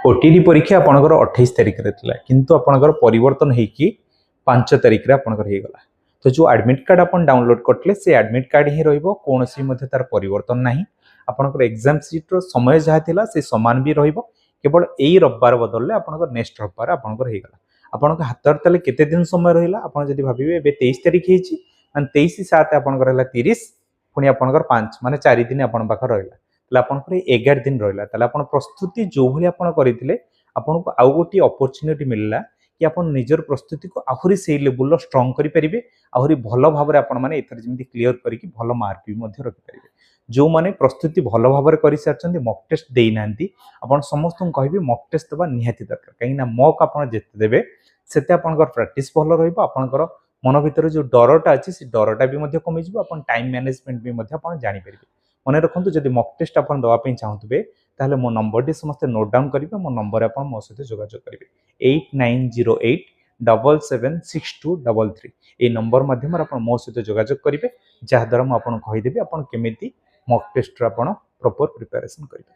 OTT परीक्षा आपनकर 28 तारिख रे थिला किंतु आपनकर परिवर्तन हे कि 5 तारिख रे आपनकर हे गला। तो जो एडमिट कार्ड अपन डाउनलोड करतले से एडमिट कार्ड ही रहइबो कोनोसी मध्ये तार परिवर्तन नाही। आपनकर एग्जाम सीट रो समय जहा थिला से समान भी रहइबो केवल एई रविवार बदलले आपनकर नेक्स्ट रविवार आपनकर हे गला। आपनकर हातर तले केते दिन समय रहिला आपन जदि भाबिबे बे 23 तारिख हेची माने 23 7 आपनकर हला 30 पुनी आपनकर 5 माने 4 दिन आपन पाखर रहिला। आपनकर 11 दिन रहिला तले आपन प्रस्तुति जो भली आपन करिथिले आपन को आउ गोटी अपॉर्चुनिटी मिलला कि आपन निजर प्रस्तुति को आहुरी सेही लेवल लो स्ट्रांग करि परिबे आहुरी भलो भाबरे आपन माने एथर जेमिति क्लियर करि कि भलो मार्क भी मध्ये रखि परिबे। जो माने प्रस्तुति भलो भाबरे करि सारचंदी मॉक टेस्ट देई नांती आपन समस्त कहबे मॉक टेस्ट दबा निहाती दरकार कहिना मॉक आपन जेते देबे सेते आपनकर प्रैक्टिस भलो रहइबो आपनकर मन भितर जो डरटा अछि से डरटा भी मध्ये कमि जिवो आपन टाइम मैनेजमेंट भी मध्ये आपन जानि परिबे। मन रखंतु जदि मॉक टेस्ट आपन दवा पे चाहतबे ताहले मो नंबर डी समस्त नोट डाउन करिवे मो नंबर आपन मो सहित जोगाजोग करिवे 8908 776233 ए नंबर माध्यम आपन मो सहित जोगाजोग करिवे जहा द्वारा म आपन कहि देबे आपन केमिति मॉक टेस्ट रा आपन प्रॉपर प्रिपरेशन करिवे।